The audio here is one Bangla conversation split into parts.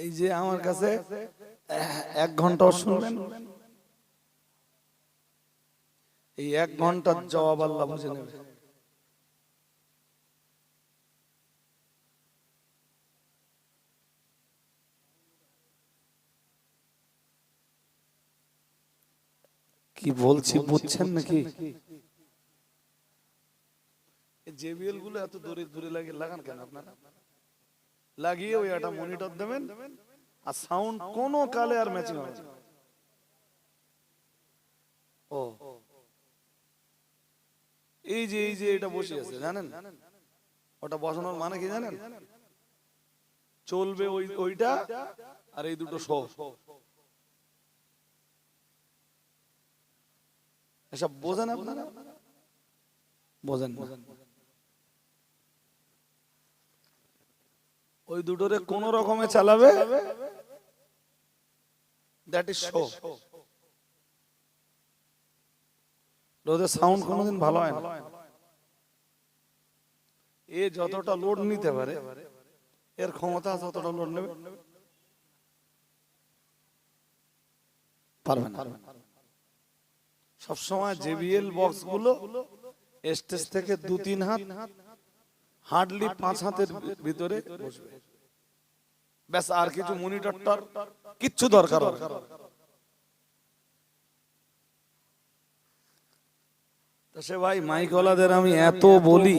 এই যে আমার কাছে 1 ঘন্টা শুনবেন, এই 1 ঘন্টার জবাব আল্লাহ বুঝে নেবে। কি বলছি বুঝছেন নাকি? জেবিএল গুলো এত দূরে দূরে লাগান কেন আপনারা? লাগিয়ে ওই একটা মনিটর দেবেন, আর সাউন্ড কোনো কালে আর ম্যাচিং হবে না। ও এই যে এটা বসে আছে জানেন, ওটা বসানোর মানে কি জানেন? চলবে ওইটা আর এই দুটো শো, এসব বোঝেন আপনারা? বোঝেন না। ওই দুটোরে কোন রকমে চালাবে, দ্যাট ইজ শো। ওদের সাউন্ড কোনোদিন ভালো হয় না। এ যতটা লোড নিতে পারে, এর ক্ষমতা যতটা লোড নেবে পারবে না। সবসময় জেবিএল বক্স গুলো স্টেজ থেকে 2-3 হাত, হার্ডলি 5 হাতের ভিতরে বসবে, ব্যাস। আর কিছু মনিটরটার কিচ্ছু দরকার হবে না। তো সে ভাই মাইকওয়ালাদের আমি এত বলি,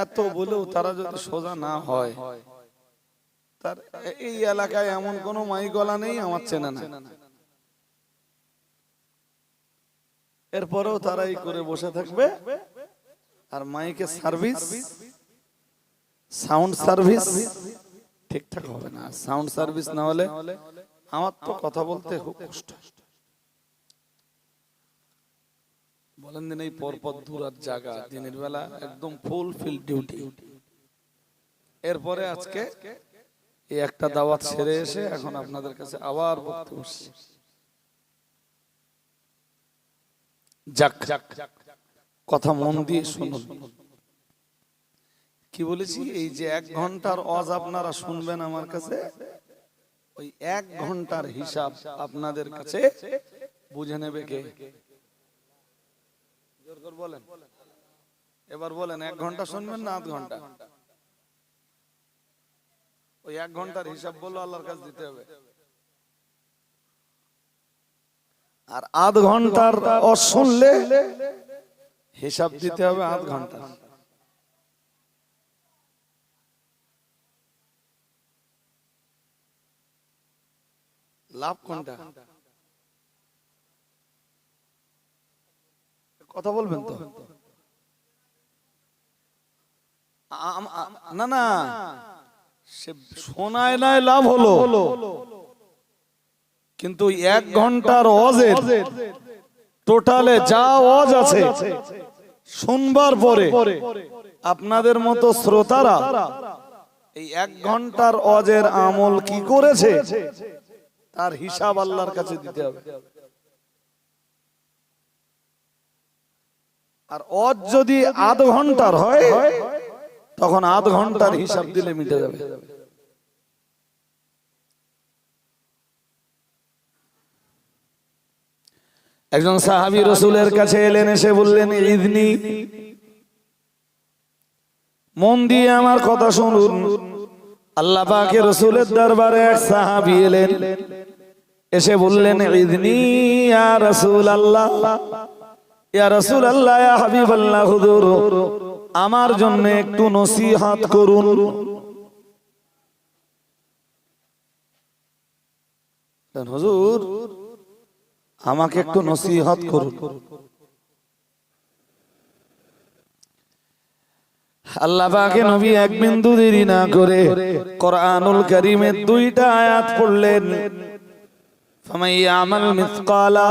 এত বলেও তারা যদি সোজা না হয়, তার এই এলাকায় এমন কোন মাইকওয়ালা নেই আমার চেনা না। এরপরেও তারা এই করে বসে থাকবে, আর মাইকের সার্ভিস, সাউন্ড সার্ভিস ঠিকঠাক হবে না। সাউন্ড সার্ভিস না হলে আমার তো কথা বলতে খুব কষ্ট। বলেন দিন, এই পরপর দূরার জায়গা, দিনের বেলা একদম ফুল ফিল ডিউটি। এরপরে আজকে এই একটা দাওয়াত সেরে এসে এখন আপনাদের কাছে আবার বলতে বসছি। যাক, কথা মন দিয়ে শুনুন। কি বলেছি? এই যে 1 ঘন্টার ওয়াজ আপনারা শুনবেন আমার কাছে, ওই 1 ঘন্টার হিসাব আপনাদের কাছে বুঝে নেবে কে? জোর করে বলেন, এবার বলেন, 1 ঘন্টা শুনবেন না 8 ঘন্টা? ওই 1 ঘন্টার হিসাব বললো আল্লাহর কাছে দিতে হবে। আর 8 ঘন্টার শুনলে হিসাব দিতে হবে 8 ঘন্টা। লাভ কোনটা? কথা বলবেন তো? না না, সে শোনায় নাই লাভ হলো, কিন্তু 1 ঘন্টার ওয়াজের টোটালে যা ওয়াজ আছে শুনবার পরে আপনাদের মতো শ্রোতারা এই 1 ঘন্টার ওয়াজের আমল কি করেছে তার হিসাব আল্লাহর কাছে দিতে হবে। আর ওয়াজ যদি 8 ঘন্টার হয়, তখন 8 ঘন্টার হিসাব দিলে মিটে যাবে। একজন সাহাবী রাসূলের কাছে এলেন, এসে বললেন, ইদনি, মন দিয়ে আমার কথা শুনুন। আল্লাহ পাকের রাসূলের দরবারে এক সাহাবী এলেন, এসে বললেন, ইদনি ইয়া রাসূলুল্লাহ, ইয়া রাসূলুল্লাহ, ইয়া হাবিবাল্লাহ, হুজুর আমার জন্য একটু নসিহত করুন। হুজুর আমাকে একটু নসিহত করুন। আল্লাহ পাকের নবী এক বিন্দু দেরি না করে কোরআনুল কারীমের 2টা আয়াত পড়লেন। ফামান ইয়ামাল মিসকালা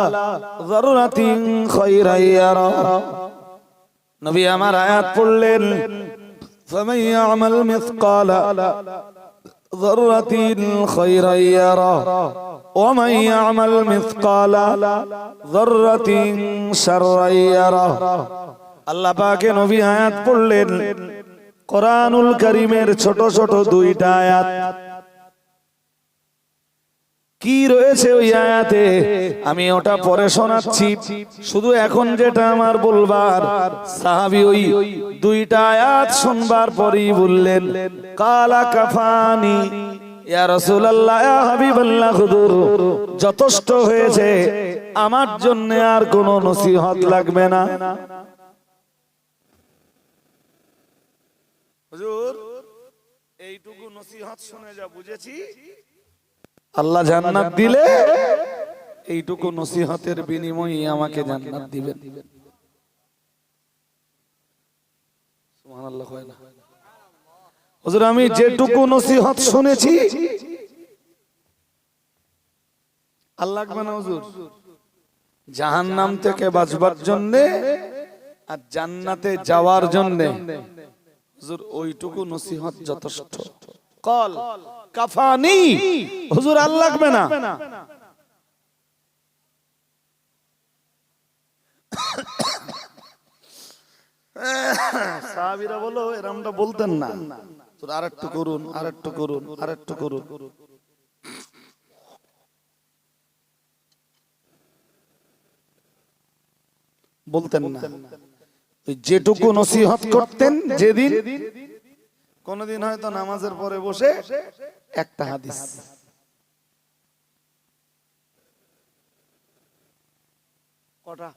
যাররাতিন খায়রান ইয়ারা। নবী আমার আয়াত পড়লেন, ফামান ইয়ামাল মিসকালা যাররাতিন খায়রান ইয়ারা ওয়া মান ইয়ামাল মিসকালা যাররাতিন শাররান ইয়ারা। আল্লাহ পাকে নবী আয়াত পড়লেন কোরআনুল কারীমের ছোট ছোট 2টা আয়াত। কি রয়েছে ওই আয়াতে আমি ওটা পরে শোনাচ্ছি। শুধু এখন যেটা আমার বলবার, সাহাবী ওই দুইটা আয়াত শুনবার পরেই বললেন কালা কাফানি ইয়া রাসূলুল্লাহ, ইয়া হাবিবাল্লাহ, হুজুর যথেষ্ট হয়েছে, আমার জন্য আর কোনো নসিহত লাগবে না। হুজুর এইটুকু নসিহত শুনে যা বুঝেছি আল্লাহ জান্নাত দিলে এইটুকু নসিহতের বিনিময়ে আমাকে জান্নাত দিবেন। সুবহানাল্লাহ। হয় না হুজুর, আমি যেটুকু নসিহত শুনেছি আল্লাহ লাগবে না হুজুর, জাহান্নাম থেকে বাঁচবার জন্য আর জান্নাতে যাওয়ার জন্য হুজুর ওইটুকু নসিহত যথেষ্ট। কল কাফানি, হুজুর আর লাগবে না। সাহাবীরা বলো এরকমটা বলতেন না, তোর আরেকটু করুন, আরেকটু করুন, আরেকটু করুন। বলতেন না, যেটুকু নসিহত করতেন যেদিন, কোনদিন হয়তো নামাজের পরে বসে একটা হাদিস, কটা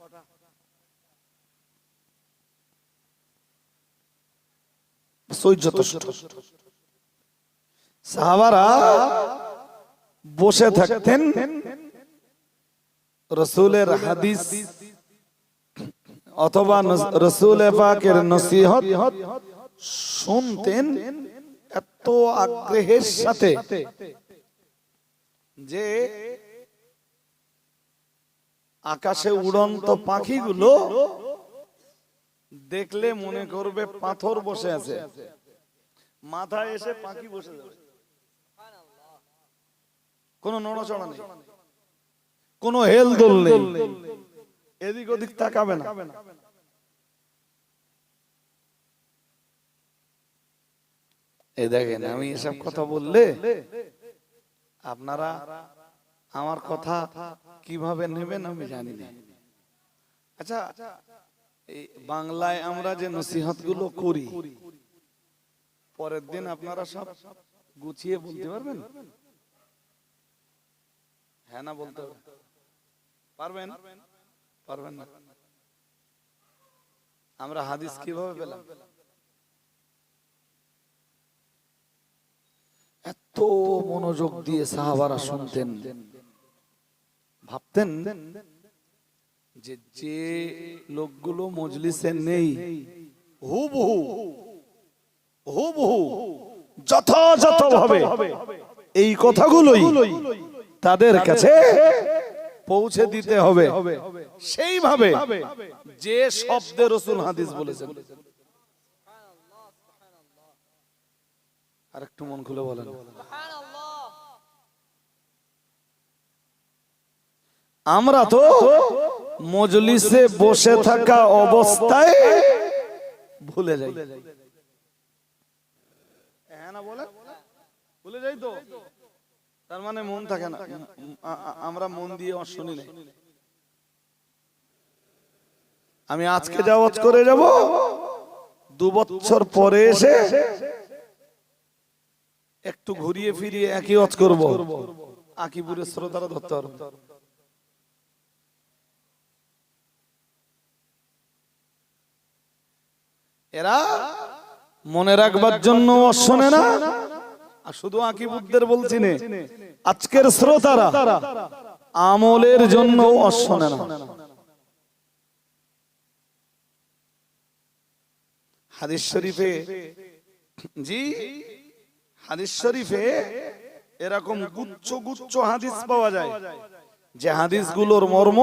সাহাবারা বসে থাকতেন, রাসূলের হাদিস অথবা রাসূল পাকের নসিহত শুনতেন এত আগ্রহের সাথে যে আকাশে উড়ন্ত পাখিগুলো দেখলে মনে করবে পাথর বসে আছে, মাথায় এসে পাখি বসে যাবে, কোনো নড়াচড়া নেই, কোনো হেলদোল নেই, এদিক ওদিক তাকাবে না। এই দেখেন, আমি এসব কথা বললে আপনারা আমার কথা কিভাবে নেবেন আমি জানি না। আচ্ছা, এই বাংলায় আমরা যে নসিহত গুলো করি, পরের দিন আপনারা সব গুছিয়ে বলতে পারবেন? হ্যাঁ না বলতে পারবেন? পারবেন না? আমরা হাদিস কিভাবে পেলাম? এত মনোযোগ দিয়ে সাহাবারা শুনতেন, ভাবতেন যে যে লোকগুলো মজলিসে নেই হুবহু যথাযথভাবে এই কথাগুলোই তাদের কাছে পৌঁছে দিতে হবে, সেইভাবে যে শব্দে রাসূল হাদিস বলেছেন। আর একটু মন খুলে বলেন। আমরা তো মজলিসে বসে থাকা অবস্থায় ভুলে যাই, হ্যাঁ না বলে ভুলে যাই তো, তার মানে মন থাকে না, আমরা মন দিয়ে শুনি না। আমি আজকে যা ওয়াজ করে যাব, 2 বছর পরে এসে একটু ঘুরিয়ে ফিরিয়ে একই ওয়াজ করব, আকিপুরের শ্রোতারা ধরতে পারবে। এরা মনে রাখবার জন্য শোনে না, আর শুধু আকিবুদ্দের বলছি না, আজকের শ্রোতারা আমলের জন্য শোনে না। হাদিস শরীফে, জি হাদিস শরীফে এরকম গুচ্ছ গুচ্ছ হাদিস পাওয়া যায়, যে হাদিসগুলোর মর্ম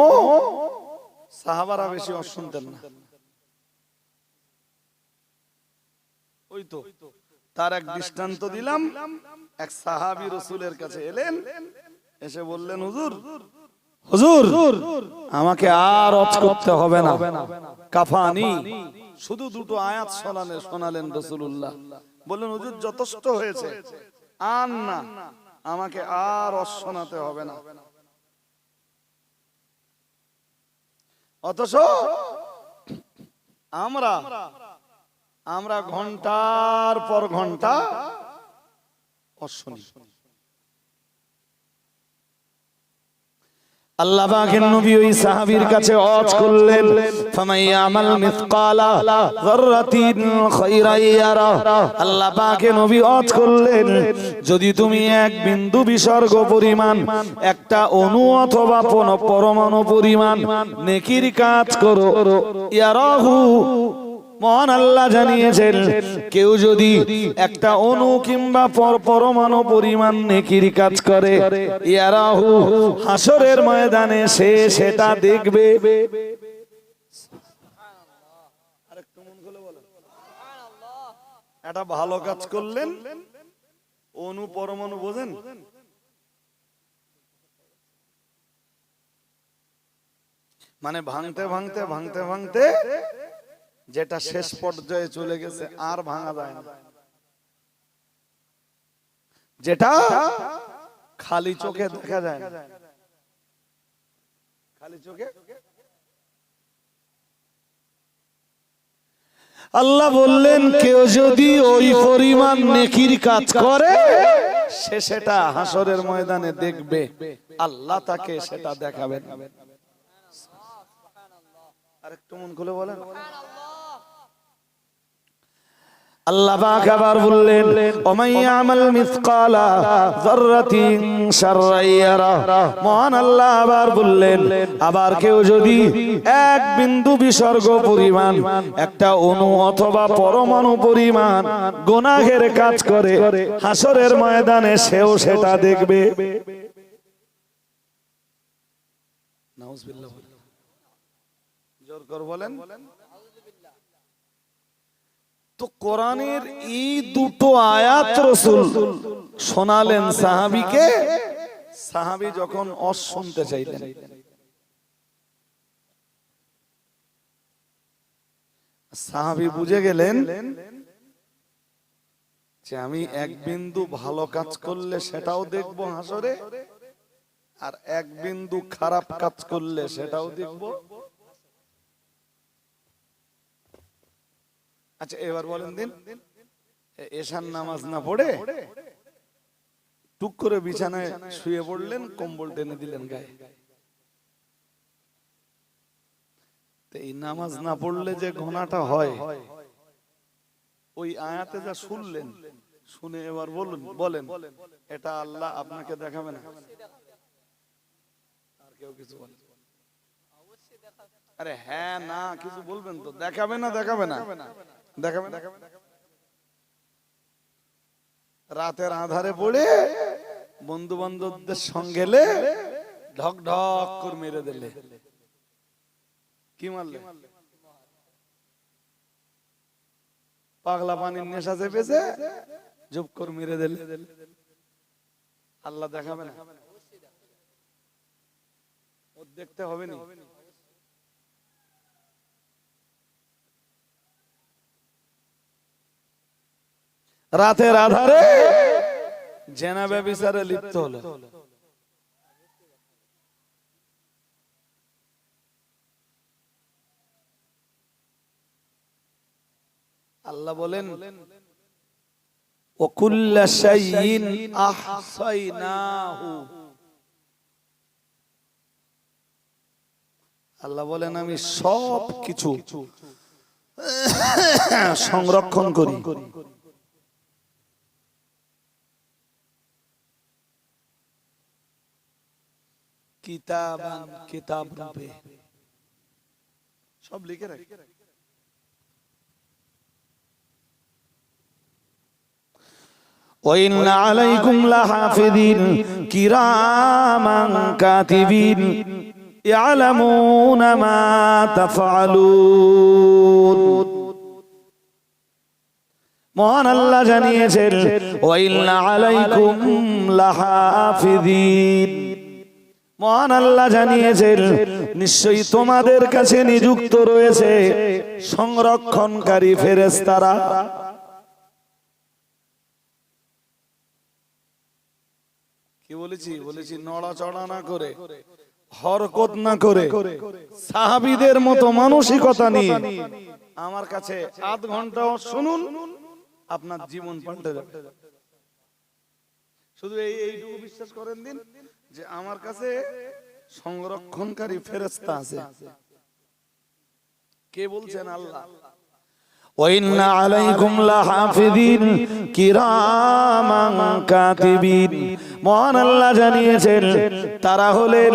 সাহাবারা বেশি শুনতেন না। ওই তো তার এক দৃষ্টান্ত দিলাম। এক সাহাবী রাসূলের কাছে এলেন, এসে বললেন, হুজুর হুজুর আমাকে আর ওয়াজ করতে হবে না, কাফানি। শুধু 2টো আয়াত শোনালেন রাসূলুল্লাহ। বললেন, হুজুর যথেষ্ট হয়েছে, আর না, আমাকে আর অশোনাতে হবে না। অথচ আমরা ঘন্টার পর ঘন্টা অশুনি। আল্লাহ পাকের নবী ওই সাহাবীর কাছে ওয়াজ করলেন, ফামাইয়ামাল মিসকালা যাররাতিন খায়রান ইয়ারা। আল্লাহ পাকের নবী ওয়াজ করলেন, যদি তুমি এক বিন্দু বিসর্গ পরিমাণ, একটা অণু অথবা পরমাণু পরিমাণ নেকির কাজ করো, ইয়ারাহু, মহান আল্লাহ জানিয়েছেন, কেউ যদি একটা অণু কিংবা পরমাণু পরিমাণ নেকির কাজ করে, ইয়ারাহু, হাসরের ময়দানে সে সেটা দেখবে। একটা ভালো কাজ করলেন, অণু পরমাণু বোঝেন, মানে ভাঙতে ভাঙতে ভাঙতে ভাঙতে যেটা শেষ পর্যায়ে চলে গেছে আর ভাঙা যায় না, যেটা খালি চোখে দেখা যায় না, খালি চোখে। আল্লাহ বললেন, কেউ যদি ওই পরিমাণ নেকির কাজ করে, সে সেটা হাসরের ময়দানে দেখবে, আল্লাহ তাকে সেটা দেখাবেন। আরেকটু মন খুলে বলেন। আল্লাহ পাক আবার বললেন, ওমাইয়ামাল মিসকালা যাররাতিন শাররান ইয়ারা। মহান আল্লাহ আবার বললেন, আবার কেউ যদি এক বিন্দু বিসর্গ পরিমাণ, একটা অণু অথবা পরমাণু পরিমাণ গুনাহের কাজ করে, হাসরের ময়দানে সেও সেটা দেখবে। নাউজুবিল্লাহ, জোর করে বলেন। তো কোরআনের এই দুটো আয়াত রাসূল শোনালেন সাহাবীকে। সাহাবী যখন শুনতে চাইলেন, সাহাবী বুঝে গেলেন যে আমি এক বিন্দু ভালো কাজ করলে সেটাও দেখব হাসরে, আর এক বিন্দু খারাপ কাজ করলে সেটাও দেখব। আচ্ছা এবার বলেন দিন, এশার নামাজ না পড়ে টুক করে বিছানায় শুয়ে পড়লেন, কম্বল টেনে দিলেন গায়ে, তো এই নামাজ না পড়লে যে গুনাহটা হয়, ওই আয়াতে যা শুনলেন, শুনে এবার বলেন এটা আল্লাহ আপনাকে দেখাবে না? আর কেউ কিছু বলে? আরে হ্যাঁ না কিছু বলবেন তো, দেখাবে না? দেখাবে না? দেখাবে না? রাতের আধারে পড়ে বন্ধু বান্ধবদের সঙ্গে ঢক ঢক করে মেরে দিলে, কি মারলে? পাগলা পানির নেশা চেপেছে, জব করে মেরে দিলে, আল্লাহ দেখাবে না? ও দেখতে হবে না? রাতের আধারে জেনা ব্যভিচারে লিপ্ত হলো, আল্লাহ বলেন ওয়াকুল্লা শাইইন আহসাইনাহু। আল্লাহ বলেন আমি সব কিছু সংরক্ষণ করি। কিতাবান, কিতাব রূপে সব লিখে রাখি। وَإِنَّ عَلَيْكُمْ لَحَافِظِينَ كِرَامًا كَاتِبِينَ يَعْلَمُونَ مَا تَفْعَلُونَ। মহান আল্লাহ জানিয়েছেন وَإِنَّ عَلَيْكُمْ لَحَافِظِينَ। মহান আল্লাহ জানিয়েছেন নিশ্চয়ই তোমাদের কাছে নিযুক্ত রয়েছে সংরক্ষণকারী ফেরেশতারা। বলেছি নড়াচড়া না করে, হরকত না করে, সাহাবীদের মতো মানসিকতা নিয়ে আমার কাছে আধ ঘন্টাও শুনুন, আপনার জীবন পাল্টে যাবে। শুধু এইটুকু বিশ্বাস করেন দিন যে আমার কাছে সংরক্ষণকারী ফেরেশতা আছে। কে বলছেন? আল্লাহ। وَإِنَّ عَلَيْكُمْ لَحَافِظِينَ كِرَامًا كَاتِبِينَ। মহান আল্লাহ জানিয়েছেন তারা হলেন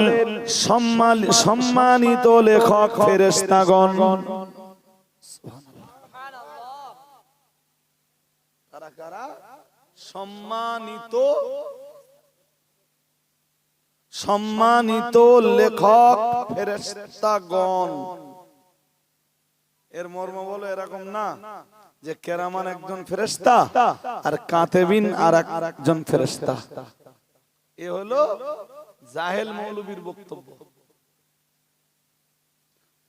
সম্মানিত লেখক ফেরেশতাগণ। তারা কারা? সম্মানিত লেখক ফেরেশতাগণ। এর মর্ম বলো এরকম না যে কেরামান একজন ফেরেশতা আর কাতেবিন আর একজন ফেরেশতা। এ হলো জাহেল মৌলবীর বক্তব্য,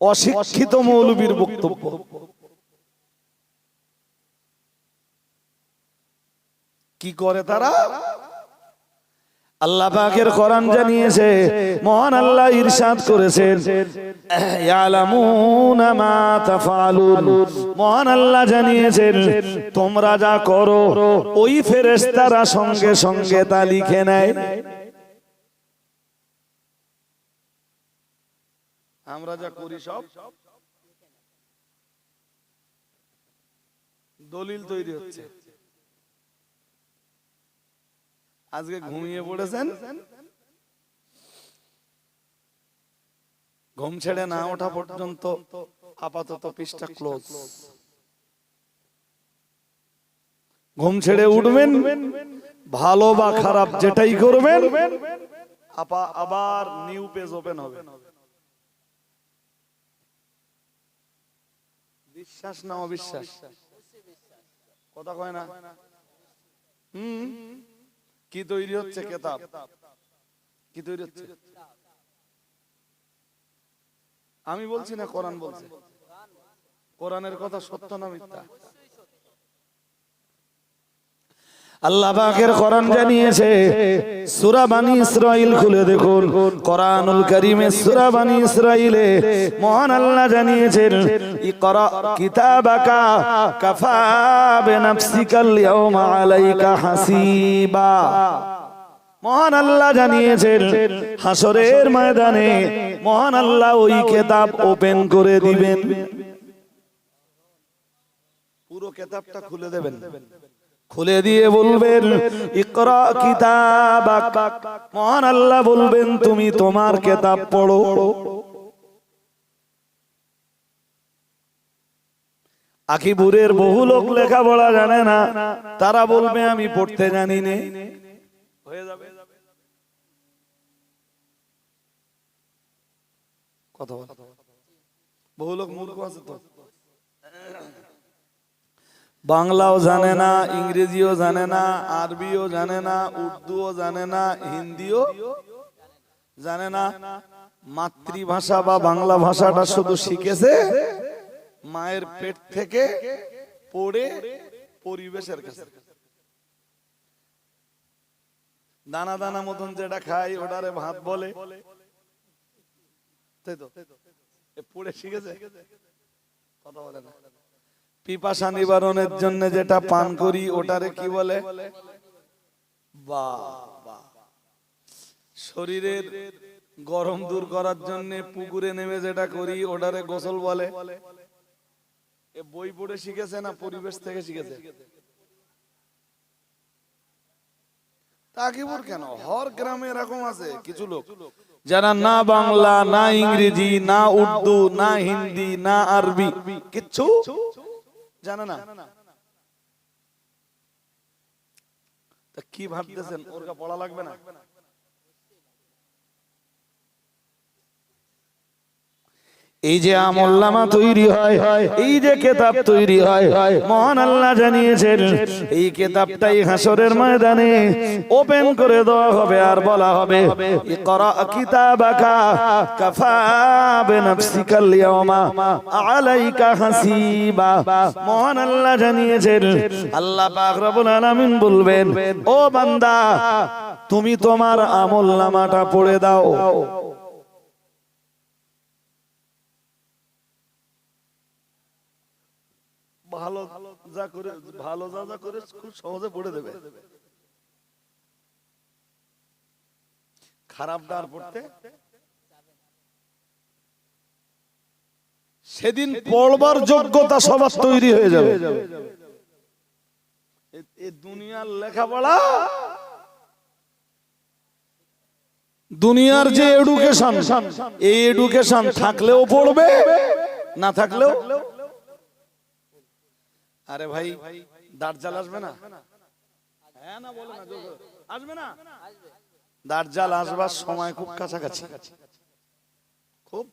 অশিক্ষিত মৌলবীর বক্তব্য। কি করে তারা? আল্লাহ পাকের কোরআন জানিয়েছে, মহান আল্লাহ ইরশাদ করেছেন ইয়ালামুনা মা তাফআলুন। মহান আল্লাহ জানিয়েছেন তোমরা যা করো ওই ফেরেশতারা সঙ্গে সঙ্গে তা লিখে নেয়। আমরা যা করি সব দলিল তৈরি হচ্ছে। আজকে ঘুমিয়ে পড়েছেন, ঘুম ছেড়ে না ওঠা পর্যন্ত আপাতত পৃষ্ঠা ক্লোজ। ঘুম ছেড়ে উঠবেন, ভালো বা খারাপ যেটাই করবেন আবার নিউ পেজ ওপেন হবে। বিশ্বাস না অবিশ্বাস? কথা কয় না? কি তৈরি হচ্ছে? কিতাব। কি তৈরি হচ্ছে? আমি বলছি না, কোরআন বলছে। কোরআনের কথা সত্য না মিথ্যা? আল্লাহ পাকের কোরআন জানিয়েছে, সূরা বানী ইসরাইল খুলে দেখুন, কোরআনুল কারীমে সূরা বানী ইসরাইলে মহান আল্লাহ জানিয়েছেন ইকরা কিতাবাকা কাফা বিনাফসিকাল ইয়াওমা আলাইকা হাসিবা। মহান আল্লাহ জানিয়েছেন হাসরের ময়দানে মহান আল্লাহ ওই কিতাব ওপেন করে দিবেন, পুরো কিতাবটা খুলে দেবেন, খুলে দিয়ে বলবেন ইকরা কিতাবাক। মহান আল্লাহ বলবেন তুমি তোমার কিতাব পড়ো। আকিবুরের বহু লোক লেখাপড়া জানে না, তারা বলবে আমি পড়তে জানি না, হয়ে যাবে। কথা বল, বহু লোক মূর্খ আছে তো, বাংলাও জানে না, ইংরেজিও জানে না, আরবিও জানে না, উর্দুও জানে না, হিন্দিও জানে না। মাতৃভাষা বা বাংলা ভাষাটা শুধু শিখেছে মায়ের পেট থেকে পড়ে পরিবেশের কাছে। দানা দানা মতন যেটা খাই ওটারে ভাত বলে, তাই তো? পড়ে শিখেছে, কথা বলে না। পিপাসা নিবারণের জন্য যেটা পান করি ওটারে কি বলে? শরীরের গরম দূর করার জন্য পুকুরে নেমে যেটা করি ওটারে গোসল বলে। এ বই পড়ে শিখেছে না পরিবেশ থেকে শিখেছে? তাকিবুর কেন? হর গ্রামে এরকম আছে কিছু লোক যারা না বাংলা, না ইংরেজি, না উর্দু, না হিন্দি, না আরবি কিচ্ছু জানে না। তা কি ভাবতেছেন ওরকা পড়া লাগবে না? এই যে আমলনামা তৈরি হয়, এই যে কিতাব তৈরি হয়, মহান আল্লাহ জানিয়েছেন এই কিতাবটাই হাসরের ময়দানে ওপেন করে দেওয়া হবে আর বলা হবে ইকরা কিতাবাকা কাফা বিনাফসিকাল ইয়াওমা আলাইকা হাসিবা। মহান আল্লাহ জানিয়েছেন, আল্লাহ পাক রব্বুল আলামিন বলবেন ও বান্দা তুমি তোমার আমলনামাটা পড়ে দাও। ভালো যা করে খুব সহজে পড়ে দেবে, খারাপটা আর পড়তে সেদিন পড়বার যোগ্যতা সবার তৈরি হয়ে যাবে। এই দুনিয়ার লেখাপড়া, দুনিয়ার যে এডুকেশন, এই এডুকেশন থাকলেও পড়বে, না থাকলেও। আরে ভাই, দার্জাল আসবে না? হ্যাঁ না বলো না, আসবে না? দার্জাল আসবার সময় খুব কাছাকাছি, খুব।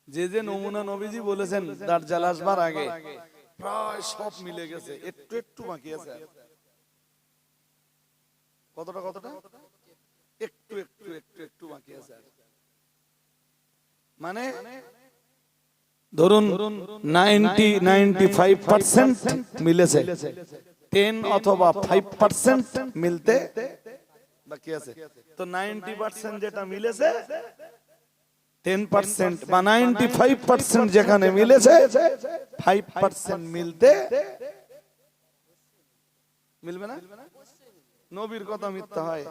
যে যে নমুনা নবীজি বলেছেন দার্জাল আসবার আগে প্রায় সব মিলে গেছে, একটু একটু বাকি আছে। কতটা কতটা? একটু একটু একটু একটু বাকি আছে। মানে ধরুন 95% মিলেছে, 10 অথবা 5% মিলতে বাকি আছে। তো 90% যেটা মিলেছে, 10% বা 95% যেখানে মিলেছে, 5% মিলতে মিলবে না। নবীর কথা মিথ্যা হয়?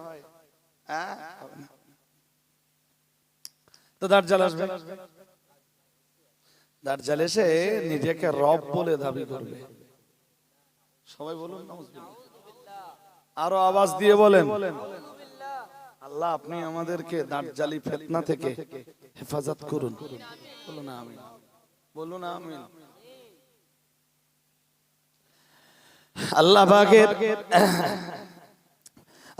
তো দার্জাল আসবে, দার্জাল এসে নিজেকে রব বলে দাবি করবে। সবাই বলুন আরো আওয়াজ দিয়ে বলেন, আল্লাহ আপনি আমাদেরকে দার্জালি ফিতনা থেকে হেফাজত করুন। বলুন আমিন, বলুন আমিন।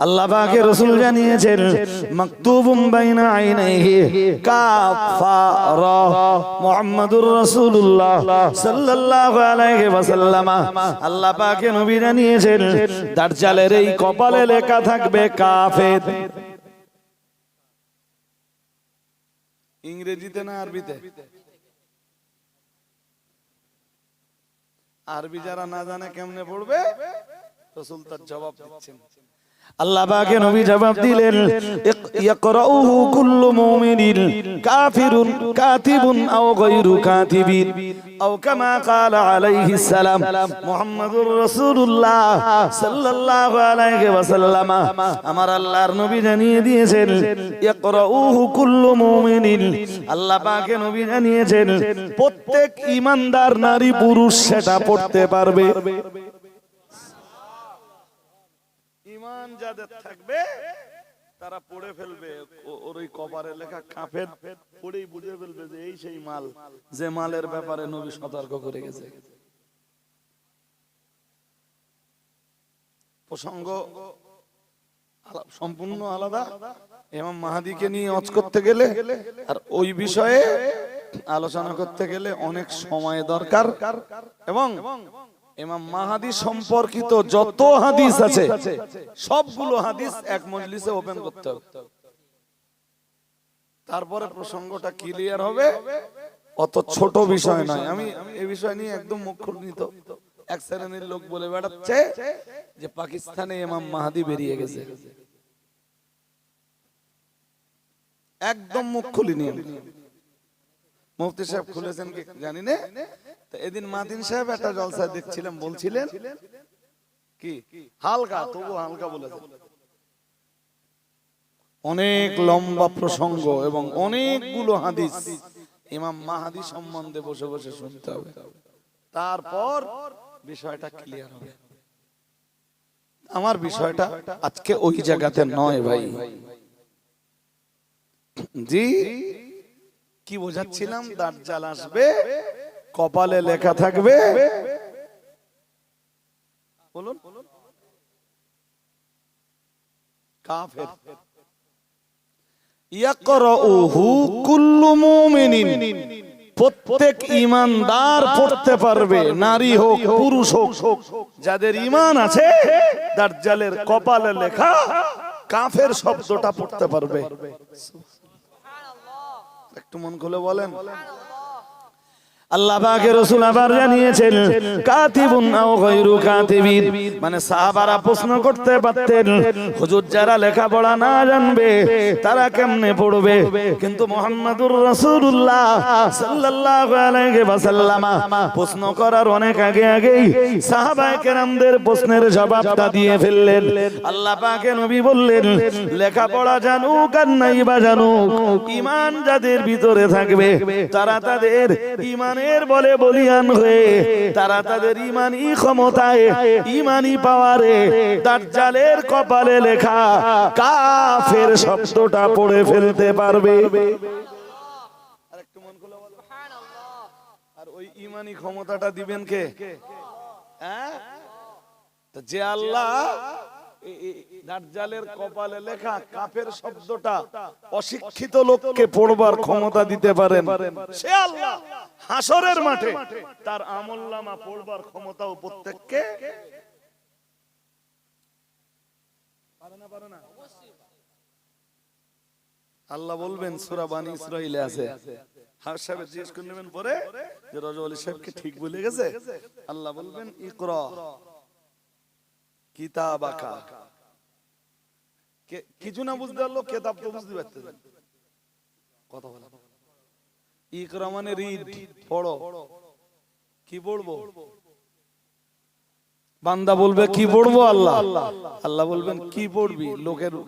আল্লাহ পাকের রাসূল জানিয়েছেন, মাকতুবুম বাইনা আইনাইহি কাফারা মুহাম্মাদুর রাসূলুল্লাহ সাল্লাল্লাহু আলাইহি ওয়াসাল্লাম। আল্লাহ পাকের নবী জানিয়েছেন, দাজ্জালের এই কপালে লেখা থাকবে কাফের। ইংরেজিতে না আরবিতে? আরবি যারা না জানে কেমনে পড়বে, রাসূল তার জবাব দিচ্ছেন। আল্লাহ পাকের নবী জবাব দিলেন, ইয়াকরাউহু কুল্লু মুমিনিন কাফিরুন কাতিবুন আও গায়রু কাতিবিন আও কামা ক্বালা আলাইহিস সালাম মুহাম্মাদুর রাসূলুল্লাহ সাল্লাল্লাহু আলাইহি ওয়াসাল্লাম। আমার আল্লাহর নবী জানিয়ে দিয়েছেন, ইয়াকরাউহু কুল্লু মুমিনিন। আল্লাহ পাকের নবী জানিয়েছেন, প্রত্যেক ঈমানদার নারী পুরুষ সেটা পড়তে পারবে। ঈমান যাদের থাকবে তারা পড়ে ফেলবে, ওর ওই কপারে লেখা কাফের পড়েই বুঝে ফেলবে যে এই সেই মাল, যে মালের ব্যাপারে নবী সতর্ক করে গেছে। প্রসঙ্গ সম্পূর্ণ আলাদা। ইমাম মাহদীকে নিয়ে ওয়াজ করতে গেলে আর ওই বিষয়ে আলোচনা করতে গেলে অনেক সময় দরকার, এবং ইমাম মাহদী সম্পর্কিত যত হাদিস আছে সবগুলো হাদিস এক মজলিসে ওপেন করতে হবে, তারপরে প্রসঙ্গটা ক্লিয়ার হবে। অত ছোট বিষয় নয়। আমি এই বিষয় নিয়ে একদম মুখ খুলিত। এক শ্রেণীর লোক বলে বেড়াচ্ছে যে পাকিস্তানে ইমাম মাহদী বেরিয়ে গেছে, একদম মুখ খুলিনি। মুফতি সাহেব খুলেছেন কি জানি না। এদিন মাদিন সাহেব একটা জলসা দেখছিলাম, বলছিলেন কি হালকা, তবু হালকা বলেছেন। অনেক লম্বা প্রসঙ্গ এবং অনেকগুলো হাদিস ইমাম মাহদী সম্বন্ধে বসে বসে শুনতে হবে, তারপর বিষয়টা ক্লিয়ার হবে। আমার বিষয়টা আজকে ওই জায়গাতে নয় ভাই। জি, কি বোঝাচ্ছিলাম? দাজ্জাল আসবে, কপালে লেখা থাকবে, বলুন কাফের। ইয়াকরাউহু কুল্লু মুমিনিন, প্রত্যেক ঈমানদার পড়তে পারবে, নারী হোক পুরুষ হোক, যাদের ঈমান আছে দাজ্জালের কপালে লেখা কাফের শব্দটা পড়তে পারবে। একটু মন খুলে বলেন। আল্লাহ পাকের রাসূল আবার জানিয়েছেন কাতিবুন আও গায়রু কাতিবিন, মানে সাহাবারা প্রশ্ন করতে পারতেন হুজুর যারা লেখাপড়া না জানবে তারা কেমনে পড়বে, কিন্তু মুহাম্মাদুর রাসূলুল্লাহ সাল্লাল্লাহু আলাইহি ওয়াসাল্লাম প্রশ্ন করার অনেক আগেই সাহাবায়ে কেরামদের প্রশ্নের জবাবটা দিয়ে ফেললেন। আল্লাহ পাকের নবী বললেন লেখাপড়া জানুক আর নাই বা জানুক, ঈমান যাদের ভিতরে থাকবে তারা তাদের ঈমান এর বলে বলিয়ান হয়ে তারা তাদের ঈমানি ক্ষমতায় ঈমানি পাওয়ারে দাজ্জালের কপালে লেখা কাফের শব্দটা পড়ে ফেলতে পারবে। আরেকটু মন খুলে বলো সুবহানাল্লাহ। আর ওই ঈমানি ক্ষমতাটা দিবেন কে? হ্যাঁ, তো যে আল্লাহ দাজ্জালের কপালে লেখা কাফের শব্দটা অশিক্ষিত লোককে পড়বার ক্ষমতা দিতে পারেন, সে আল্লাহ হাসরের মাঠে তার আমলনামা পড়বার ক্ষমতাও প্রত্যেককে পারে না, পারে না। আল্লাহ বলবেন সূরা বানী ইসরাঈলে আছে, হাফেজ সাহেব জিজ্ঞেস করে নেবেন পরে যে রাজা আলী সাহেবকে ঠিক বলে গেছে। আল্লাহ বলবেন ইকরা কিতাবাকা, কিছু না বুঝতে পারলো কিতাব তো বুঝতে পারতেন, কথা বলা ইকরা মানে রিড, পড়ো। কি পড়বো? বান্দা বলবে কি পড়বো? আল্লাহ আল্লাহ বলবেন কি পড়বি?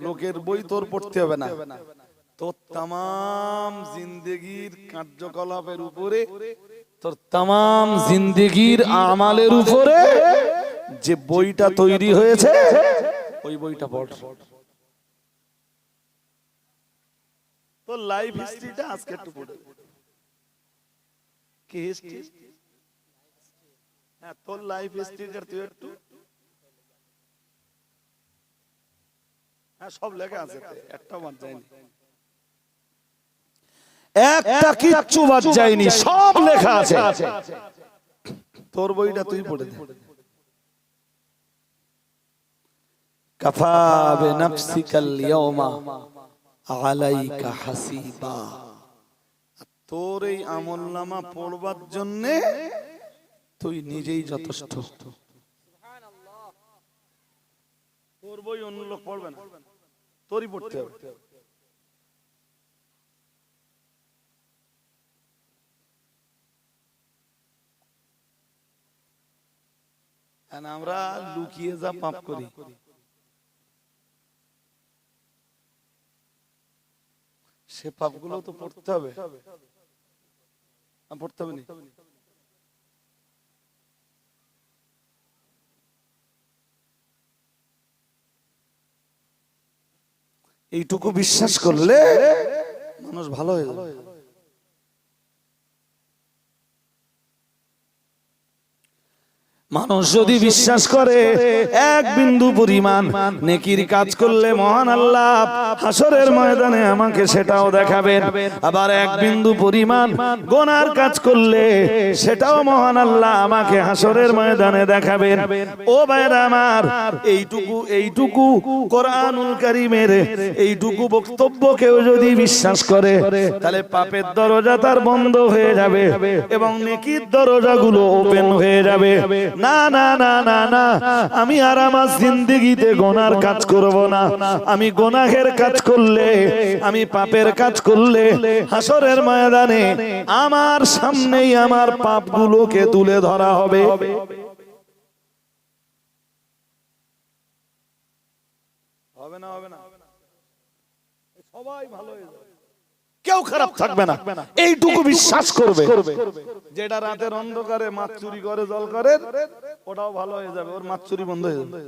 লোকের বই তোর পড়তে হবে না, তোর তামাম জিন্দেগির কার্যকলাপের উপরে, তোর তামাম জিন্দেগির আমালের উপরে যে বইটা তৈরি হয়েছে ওই বইটা পড়। তোর লাইফ হিস্ট্রিটা আজকে একটু পড়ে। কি হিস্ট্রি? হ্যাঁ, তোর লাইফ হিস্ট্রিটা তুই একটু, হ্যাঁ সব লেখা আছে, একটা বাদ যায়নি, একটা কিচ্ছু বাদ যায়নি, সব লেখা আছে। তোর বইটা তুই পড়ে দে। কাফা বিনাফসিকাল ইয়াওমা আলাইকা হাসিবা, তোর এই আমলনামা পড়বার জন্য তুই নিজেই যথেষ্ট। সুবহানাল্লাহ। তোর বই অন্য লোক পড়বে না, তোরই পড়তে হবে। আমরা লুকিয়ে যা পাপ করি, সে পাপগুলো তো পড়তে হবে, পড়তে হবে না। এইটুকু বিশ্বাস করলে মানুষ ভালো হয়ে যাবে। মানুষ যদি বিশ্বাস করে এক বিন্দু পরিমাণ নেকির কাজ করলে মহান আল্লাহ হাসরের ময়দানে আমাকে সেটাও দেখাবেন, আবার এক বিন্দু পরিমাণ গুনার কাজ করলে সেটাও মহান আল্লাহ আমাকে হাসরের ময়দানে দেখাবেন। ও ভাইরা আমার, এইটুকু কোরআনুল কারীমের এইটুকু বক্তব্য কেউ যদি বিশ্বাস করে তাহলে পাপের দরজা তার বন্ধ হয়ে যাবে এবং নেকির দরজাগুলো ওপেন হয়ে যাবে। না না না না না, আমি আর আমার জিন্দেগিতে গুনার কাজ করব না। আমি গুনাহের কাজ করলে, আমি পাপের কাজ করলে হাসরের ময়দানে আমার সামনেই আমার পাপগুলোকে তুলে ধরা হবে। হবে না? হবে না? সবাই ভালো হয়ে যাবে, কেউ খারাপ থাকবে না, এইটুকু বিশ্বাস করবে। যেটা রাতের অন্ধকারে মাছ চুরি করে জল করে ওটাও ভালো হয়ে যাবে, ওর মাছ চুরি বন্ধ হয়ে যাবে।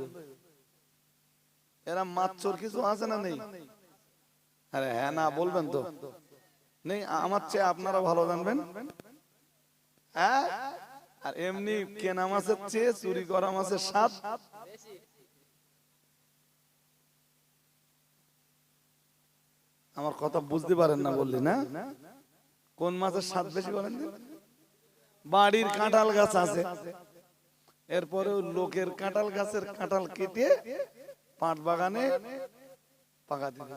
এরা মাছ চোর কিছু আছে না নেই? আরে হ্যাঁ না বলবেন তো নেই, আমার চেয়ে আপনারা ভালো জানবেন। হ্যাঁ, আর এমনি কেনা মাছের চেয়ে চুরি করা মাছের স্বাদ বেশি। আমার কথা বুঝতে পারেন না বললি না? কোন মাছের স্বাদ বেশি বলেন? বাড়ির কাঁঠাল গাছ আছে, এরপরে লোকের কাঁঠাল গাছের কাঁঠাল কেটে পাট বাগানে পাকা দিতে।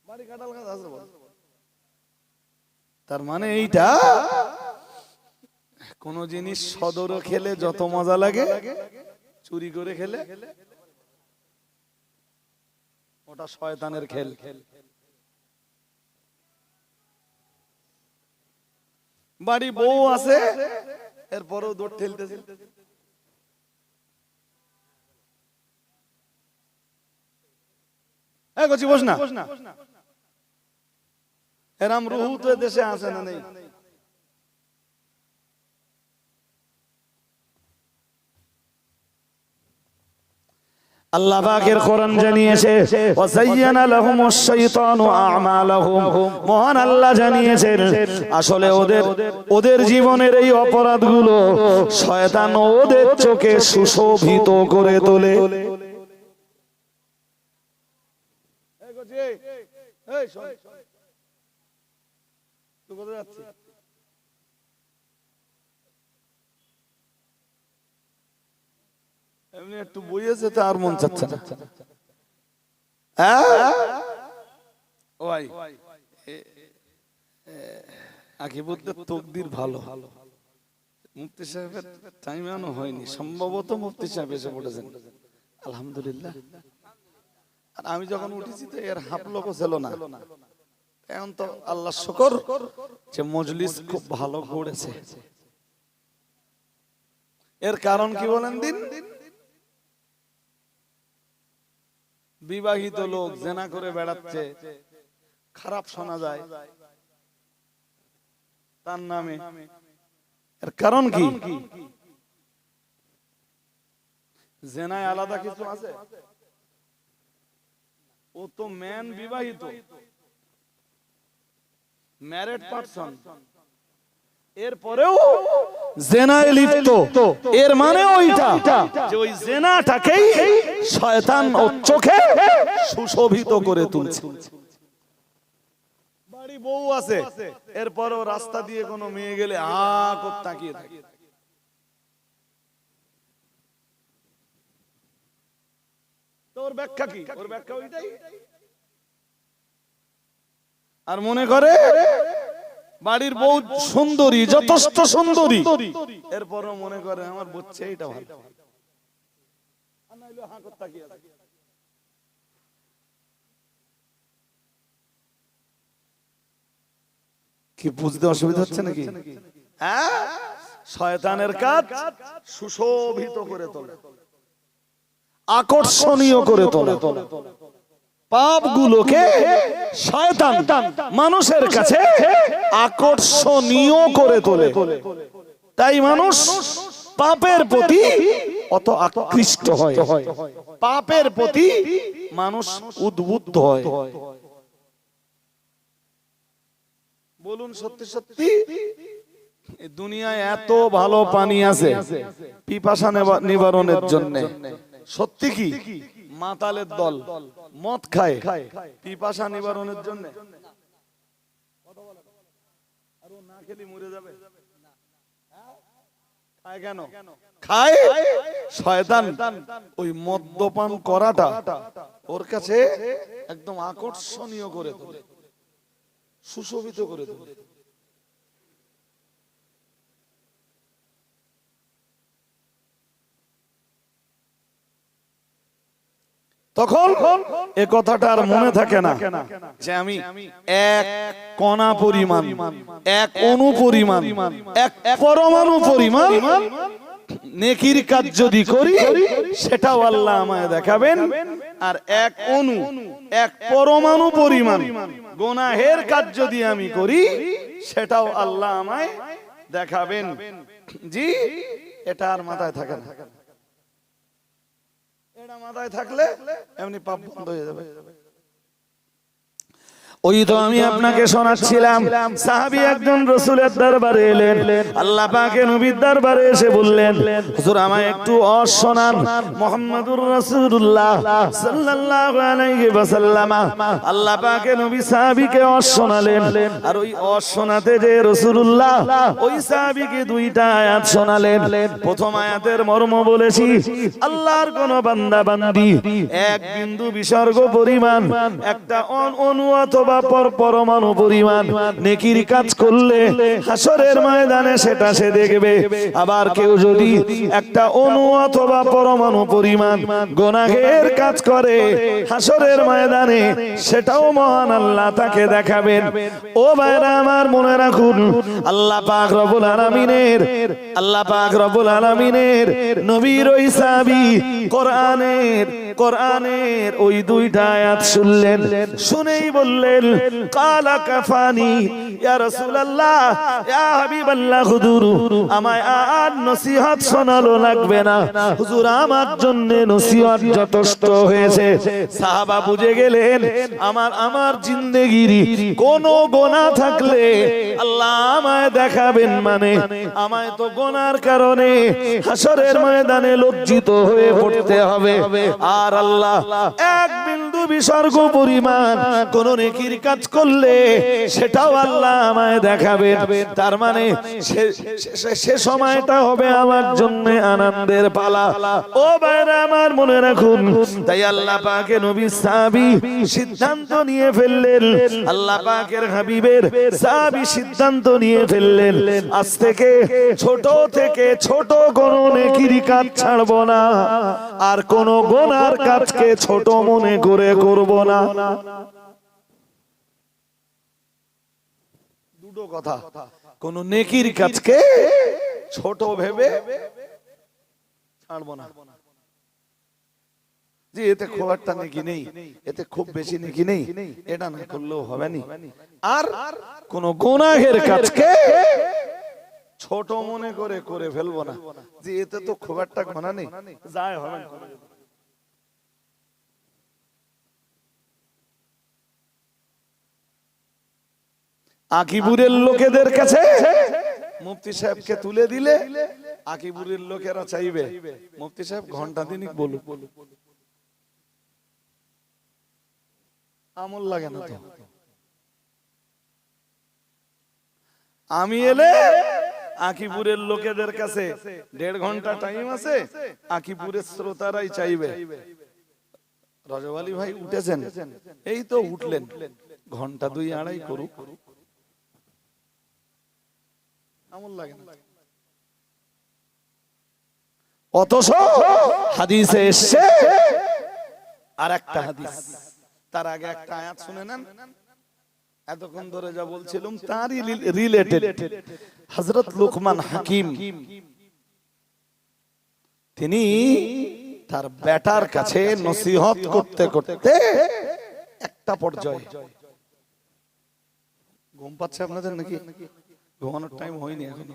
বাড়ি কাঁঠাল গাছ আছে বল, তার মানে এইটা কোন জিনিস সদরে খেলে যত মজা লাগে চুরি করে খেলে ওটা শয়তানের খেল। বাড়ি বউ আছে এরপরেও দৌড় ঠেলতেছে। বস না, এরাম রুহু তো দেশে আছে না নেই? আল্লাহ পাকের কোরআন জানিয়েছে ওয়াযায়্যানা লাহুমুশ শাইতানু আ'মালাহুম, মহান আল্লাহ জানিয়েছেন আসলে ওদের জীবনের এই অপরাধগুলো শয়তান ওদের চোখে সুশোভিত করে তোলে। এমনি একটু বইয়েছে তো আর মন চাচ্ছে না। আকিবুদ্দের তকদির ভালো, মুফতি সাহেবের টাইম এখনো হয়নি, সম্ভবত মুফতি সাহেব এসে পড়েছেন আলহামদুলিল্লাহ। আর আমি যখন উঠেছি তো এর হাফ লোকও ছিল না। এখন তো আল্লাহ শুকর যে মজলিস খুব ভালো গড়েছে। এর কারণ কি বলেন দিন? বিবাহিত লোক জেনা করে বেড়াচ্ছে, খারাপ শোনা যায় তার নামে। এর কারণ কি? জেনায় আলাদা কিছু আছে? ও তো ম্যান বিবাহিত, ম্যারিড পারসন, এরপরেও জেনায় লিপ্ত। এর মানে ওইটা যে ওই জেনাটাকেই শয়তান ওর চোখে সুশোভিত করে তুলছে। বাড়ি বউ আছে এরপরেও রাস্তা দিয়ে কোনো মেয়ে গেলে করে তাকিয়ে থাকে। তোর ব্যাখ্যা কি? ওর ব্যাখ্যা ওইটাই। আর মনে করে বাড়ির বউ সুন্দরী, যথেষ্ট সুন্দরী, এরপরও মনে করে আমার বুঝছে এইটা ভালো। কি বুঝতে অসুবিধা হচ্ছে নাকি? শয়তানের কাজ সুশোভিত করে তোলে, আকর্ষণীয় করে তোলে। পাপগুলোকে শয়তান মানুষের কাছে আকর্ষণীয় করে তোলে। তাই মানুষ পাপের প্রতি অত আকৃষ্ট হয়, পাপের প্রতি মানুষ উদ্বুদ্ধ হয়। বলুন সত্যি সত্যি দুনিয়ায় এত ভালো পানি আছে পিপাসা নিবারণের জন্য, সত্যি কি মাতালের দল মদ খায় পিপাসা নিবারণের জন্য? না খেলে মরে যাবে। খায় কেন? খায় শয়তান ওই মদ্যপান করাটা ওর কাছে একদম আকর্ষণীয় করে তোলে, সুশোভিত করে তোলে। তখন এ কথাটা আর মনে থাকে না যে আমি এক কণা পরিমাণ, এক অণু পরিমাণ, এক পরমাণু পরিমাণ নেকির কাজ যদি করি সেটাও আল্লাহ আমায় দেখাবেন, আর এক অণু, এক পরমাণু পরিমাণ গুনাহের কাজ যদি আমি করি সেটাও আল্লাহ আমায় দেখাবেন। জি, এটা আর মাথায় থাকে না। এটা মাথায় থাকলে এমনি পাপ বন্ধ হয়ে যাবে। ওই তো আমি আপনাকে শোনাচ্ছিলাম, সাহাবী একজন রাসূলের দরবারে এলেন, আল্লাহ পাকের নবীর দরবারে এসে বললেন, হুজুর আমায় একটু ওয়াজ শোনান। মুহাম্মদুর রাসূলুল্লাহ সাল্লাল্লাহু আলাইহি ওয়াসাল্লাম আল্লাহ পাকের নবী সাহাবীকে ওয়াজ শোনালেন। আর ওই ওয়াজ শোনাতে যে রাসূলুল্লাহ ওই সাহাবীকে দুইটা আয়াত শোনালেন। প্রথম আয়াতের মর্ম বলেছি, আল্লাহর কোন বান্দা বান্দি এক বিন্দু বিসর্গ পরিমাণ একটা অণু অথবা অথবা পরমাণু পরিমাণ নেকির কাজ করলে হাসরের ময়দানে সেটা সে দেখবে। আবার কেউ যদি একটা অণু অথবা পরমাণু পরিমাণ গুনাহের কাজ করে হাসরের ময়দানে সেটাও মহান আল্লাহ তাকে দেখাবেন। ও ভাইরা আমার, মনে রাখুন আল্লাহ পাক রব্বুল আলামিনের নবীর ওই সাহাবী কোরআনের ওই দুইটা আয়াত শুনলেন, শুনেই বললেন কালা কাফানি ইয়া রাসূলুল্লাহ ইয়া হাবিবাল্লাহ, হুজুর আমায় আর নসিহত শোনানো লাগবে না, হুজুর আমার জন্য নসিহত যথেষ্ট হয়েছে। সাহাবা বুঝে গেলেন আমার জিন্দেগির কোন গুনাহ থাকলে আল্লাহ আমায় দেখাবেন, মানে আমায় তো গুনার কারণে হাসরের ময়দানে লজ্জিত হয়ে পড়তে হবে। আর আল্লাহ এক বিন্দু বিসর্গ পরিমাণ কোন নেকির কাজ করলে সেটাও আল্লাহ আমায় দেখাবেন। তার মানে সে সময়টা হবে আমার জন্য আনন্দের পালা। ও ভাইরা আমার, মনে রাখুন তাই আল্লাহ পাকের নবী সাহাবী সিদ্ধান্ত নিয়ে ফেললেন, আল্লাহ পাকের হাবিবের সাহাবী সিদ্ধান্ত নিয়ে ফেললেন, আজ থেকে ছোট কোন নেকির কাজ ছাড়ব না, আর কোন গুনার কাজকে ছোট মনে করে করব না। দুটো কথা, কোন নেকির কাজকে ছোট ভেবে ছাড়ব না, যে এতে খুব একটা নেকি নেই, এতে খুব বেশি নেকি নেই, এটা না করলেও হবে না। আর কোন গুনাহের কাজকে ছোট মনে করে ফেলবো না, যে এতে তো খুব একটা গুনাহ নেই, যায় হবে না। আকিপুরের লোকেদের কাছে মুফতি সাহেবকে তুলে দিলে আকিপুরের লোকেরা চাইবে মুফতি সাহেব ঘন্টা দিনিক বলুক, আমল লাগে না তো। আমি এলে আকিপুরের লোকেদের কাছে 1.5 ঘন্টা টাইম আছে, আকিপুরের শ্রোতারাই চাইবে রজব আলী ভাই উঠেছেন, এই তো উঠলেন, ঘন্টা 2-2.5 করুক, আমল লাগে না। অথচ হাদিসে এসেছে আর একটা হাদিস, তার আগে একটা আয়াত শুনে নেন। এতক্ষণ ধরে যা বলছিলাম তারই রিলেটেড। হযরত লুকমান হাকিম তিনি তার বেটার কাছে নসিহত করতে করতে একটা পর্যায়ে, ঘুম পাচ্ছে আপনাদের নাকি? ঘুমানোর টাইম হয়নি এখনো,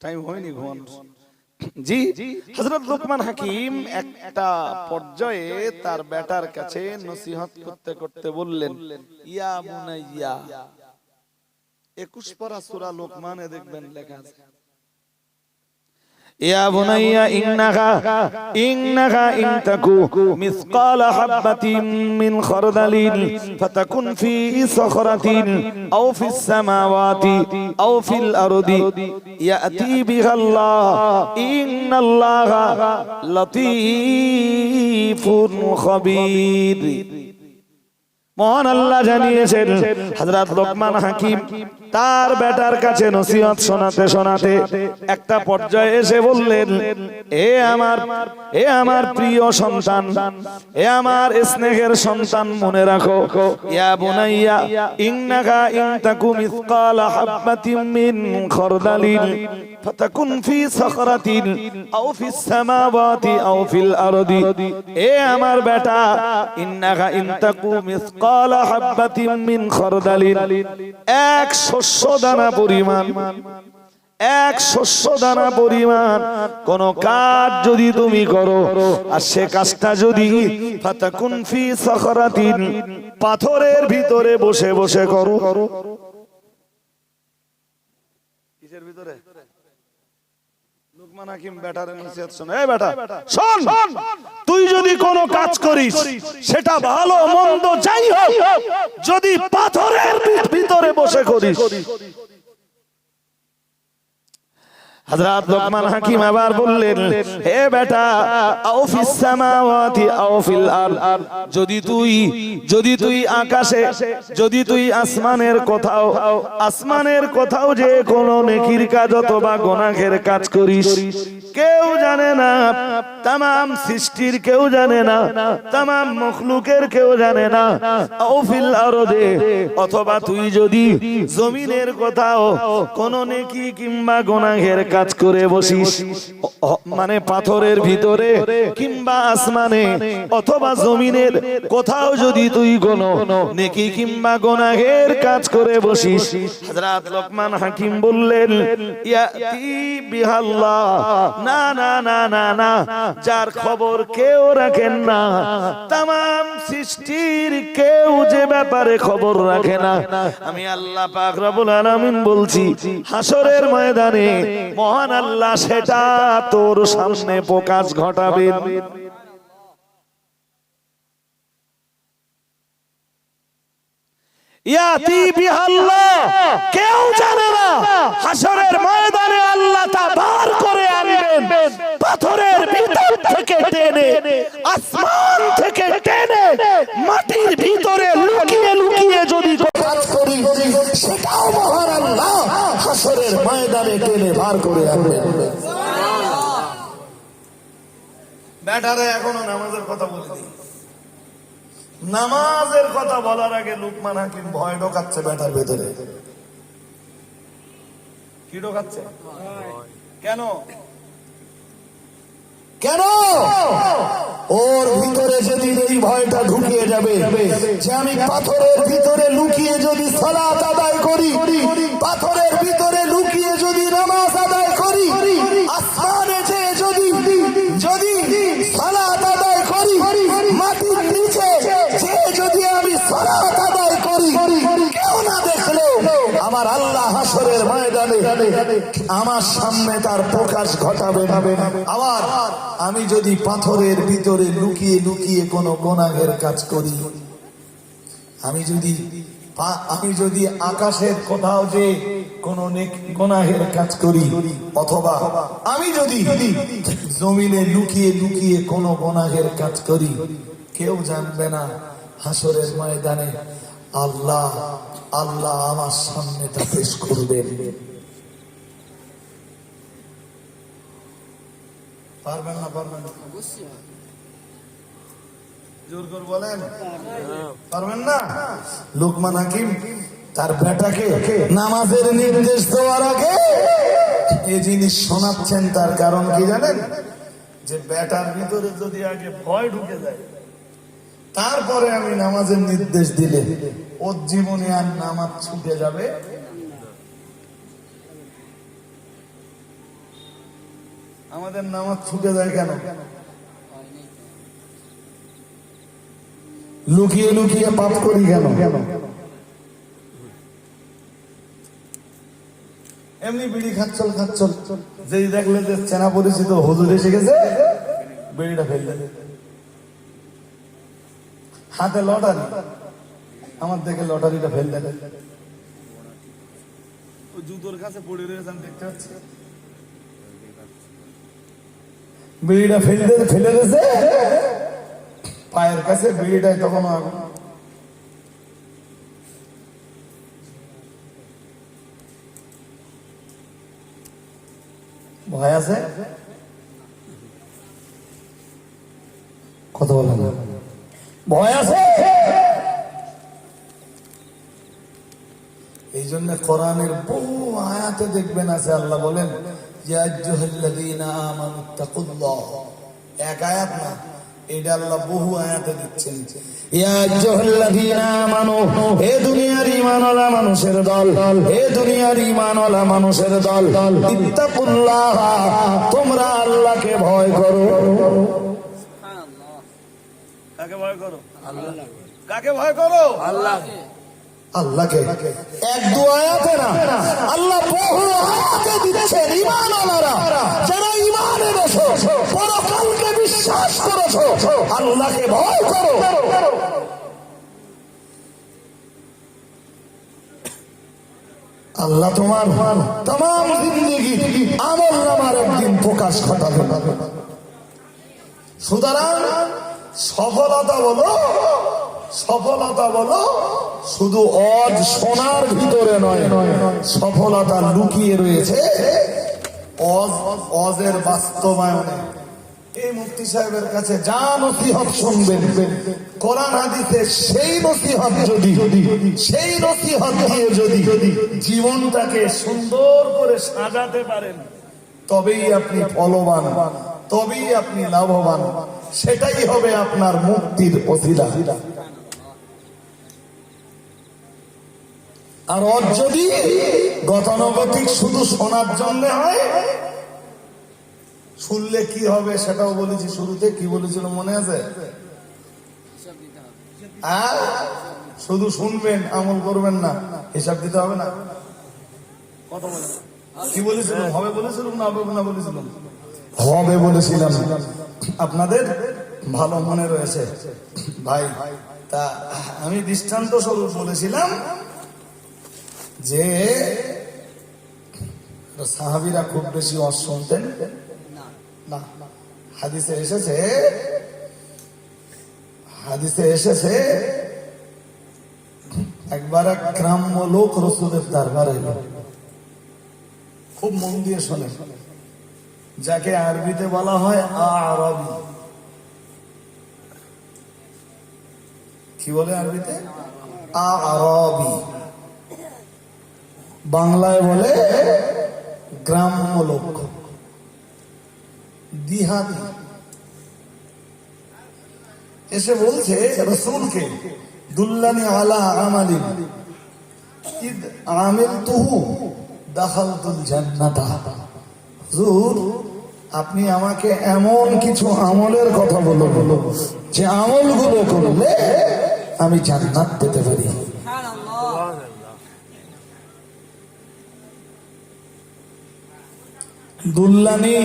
টাইম হয়নি ঘুমানোর। জি, হযরত লুকমান হাকিম একটা পর্যায়ে তার বেটার কাছে নসিহত করতে করতে বললেন, ইয়া বুনাইয়া, 21 পারা সূরা লুকমানে দেখবেন লেখা আছে, ইয়া বুনাইয়া ইন্নাহা ইন তাকু মিসকালা হাববাতিন মিন খারদালিন ফাতাকুন ফি সাখরাতিন আও ফিস সামাওয়াতি আও ফিল আরদি ইয়াতি বিহাল্লাহ ইন্নাল্লাহা লাতীফুন খাবীর। মহান আল্লাহ জানিয়েছেন হযরত লুকমান হাকিম তার বেটার কাছে নসিহত শোনাতে শোনাতে একটা পর্যায়ে এসে বললেন, এ আমার প্রিয় সন্তান, এ আমার স্নেহের সন্তান, মনে রাখো, ইয়া বুনাইয়া ইন্নাকা ইন তাকু মিসকালা হাববাতিন মিন খারদালিন ফাতাকুন ফি সাখরাতিন আও ফিস সামাওয়াতি আও ফিল আরদি, এ আমার বেটা, ইন্নাকা ইন তাকু মিসকালা হাববাতিন মিন খারদালিন, এক শস্য দানা পরিমাণ, এক শস্য দানা পরিমাণ কোন কাজ যদি তুমি করো, আর সে কাজটা যদি ফাতাকুন ফি সাখরাতিন, পাথরের ভিতরে বসে বসে করো, কিসের ভিতরে? লুকমান হাকিম বেটার নসিহত শোনে, এই বেটা শোন, তুই যদি কোনো কাজ করিস সেটা ভালো মন্দ যাই হোক, যদি পাথরের ভিতরে বসে করিস, হযরত লোকমান হাকিম আবার বললেন, হে বেটা, আও ফিস সামাওয়াতি আও ফিল আরদ, যদি তুই আকাশে, যদি তুই আসমানের কোথাও যে কোনো নেকির কাজ অথবা গুনাহের কাজ করিস, কেউ জানে না, तमाम সৃষ্টির কেউ জানে না, तमाम মখলুকের কেউ জানে না। আও ফিল আরদে, অথবা তুই যদি জমিনের কোথাও কোনো নেকি কিংবা গুনাহের কাজ করে বসিস, মানে পাথরের ভিতরে কিংবা আসমানে অথবা জমিনের কোথাও যদি তুই কোনো নেকি কিংবা গুনাহের কাজ করে বসিস, হযরত লোকমান হাকিম বললেন, ইয়াতি বিহাল্লাহ, না না না না না, যার খবর কেউ রাখেন না, तमाम সৃষ্টির কেউ যে ব্যাপারে খবর রাখে না, আমি আল্লাহ পাক রব্বুল আলামিন বলছি, হাসরের ময়দানে মহান আল্লাহ সেটা তোর সামনে প্রকাশ ঘটাবেন। ইয়াতি বিহাল্লাহ, কেউ জানে না, হাসরের ময়দানে আল্লাহ তা বার করে আনবেন, পাথরের ভিতর থেকে টেনে, আসমান থেকে টেনে, মাটির ভিতরে লুকিয়ে লুকিয়ে যদি কাজ করি, সেটাও মহান আল্লাহ হাসরের ময়দানে টেনে বার করে আনবেন। বেটারে এখনো নামাজের কথা বলে দিই। নামাজের কথা বলার আগে লোকমান হাকিম ভয় ঢোকাচ্ছে বেটার ভেতরে। কি ঢোকাচ্ছে? কেন? কেন? ওর ভিতরে যেদিন এই ভয়টা ঢুকিয়ে যাবে যে আমি পাথরের ভিতরে লুকিয়ে যদি সালাত আদায় করি, পাথরের ভিতরে লুকিয়ে যদি নামাজ আদায় করি, আসমানে যে যদি সালাত আদায় করি, মাটির নিচে যে যদি আমি সালাত আদায় করি, কেউ না দেখলেও আমার আল্লাহ হাসরের ময়দানে আমার সামনে তার প্রকাশ ঘটাবে। আবার আমি যদি পাথরের ভিতরে লুকিয়ে লুকিয়ে কোনো গুনাহের কাজ করি, আমি যদি আকাশের কোথাও যে কোনো গুনাহের কাজ করি, অথবা আমি যদি জমিনে লুকিয়ে লুকিয়ে কোনো গুনাহের কাজ করি, কেউ জানবে না। হাসরের ময়দানে আল্লাহ আমার সামনে তা পেশ করবেন। পারবেন না? পারবেন না? জোর করে বলেন, পারবেন না? লোকমান হাকিম তার বেটাকে নামাজের নির্দেশ দেওয়ার আগে এই জিনিস শোনাচ্ছেন। তার কারণ কি জানেন? যে বেটার ভিতরে যদি আগে ভয় ঢুকে যায়, তারপরে আমি নামাজের নির্দেশ দিলে ওর জীবনে আর নামাজ ছুটে যাবে। আমাদের নামাজ ছুটে যায় কেন? লুকিয়ে লুকিয়ে পাপ করি কেন? এমনি বিড়ি খাচ্ছল যেই দেখলে যে চেনা পরিচিত হুজুর এসে গেছে, বিড়িটা ফেললে। হাতে লটারি, আমার দেখে লটারিটা ফেললে, জুতোর কাছে পড়ে রয়েছে, আমি দেখতে পাচ্ছি। বিড়িটা ফেলে দিয়েছে পায়ের কাছে, বিড়িটাই তখন আগুন। ভয় আছে? কথা বলে না, ভয় আছে। এই জন্য কোরআনের বহু আয়াতে দেখবেন আছে, আল্লাহ বলেন, ইয়া আইয়ুহাল্লাযীনা আমানুত্তাকুল্লাহ। এক আয়াত না, এটা আল্লাহ বহু আয়াতে দিচ্ছেন। ইয়া আইয়ুহাল্লাযীনা আমানু, হে দুনিয়ার ঈমানওয়ালা মানুষের দল, হে দুনিয়ার ঈমানওয়ালা মানুষের দল, ইত্তাকুল্লাহ, তোমরা আল্লাহকে ভয় করো। সুবহানাল্লাহ। কাকে ভয় করো? আল্লাহ। কাকে ভয় করো? আল্লাহকে। আল্লাহকে। এক দু আয়াতে না, আল্লাহ বহু আয়াতে দিচ্ছেন। ঈমানওয়ালারা যারা ঈমান এনেছো, পরকালকে বিশ্বাস করেছো, আল্লাহকে ভয় করো। আল্লাহ তোমার तमाम জিন্দেগি আমল নামার একদিন প্রকাশ ঘটাবে। সুতরাং সফলতা বলো শুধু অজ সোনার ভিতরে নয়, সফলতা লুকিয়ে রয়েছে অজের বাস্তবায়নে। এই মুফতি সাহেবের কাছে যা নসিহত শুনবেন কোরআন হাদিসে সেই নসিহত দিয়ে যদি জীবনটাকে সুন্দর করে সাজাতে পারেন, তবেই আপনি ফলবান, তবেই আপনি লাভবান, সেটাই হবে আপনার মুক্তির ওসিলা। আর ওর যদি গতানুগতিক শুধু শোনার জন্য হয়, শুনলে কি হবে সেটাও বলেছি শুরুতে। কি বলেছিল মনে আছে? শুধু শুনবেন, আমল করবেন না, হিসাব দিতে হবে না। কথা বলেন, কি বলেছিলাম? হবে বলেছিলাম না হবে না বলেছিলাম? হবে বলেছিলাম। আপনাদের ভালো মনে রয়েছে ভাই। তা আমি দৃষ্টান্ত স্বরূপ বলেছিলাম যে সাহাবীরা খুব বেশি ওয়াজ শুনতেন না। হাদিসে এসেছে একবার এক গ্রাম্য লোক রাসূলের দরবারে এলো। খুব মন দিয়ে শোনেন, যাকে আরবিতে বলা হয় আরবি। কি বলে আরবিতে? আরবি। বাংলায় বলে গ্রাম্য লোক, দিহাতি। এসে বলছে রাসূলকে, দুল্লানি আলা আমালিন ইদ আমিলতুহু দাখালতুল জান্নাতা। হুজুর, আপনি আমাকে এমন কিছু আমলের কথা বলো যে আমলগুলো করলে আমি জান্নাত পেতে পারি। দুল্লানি,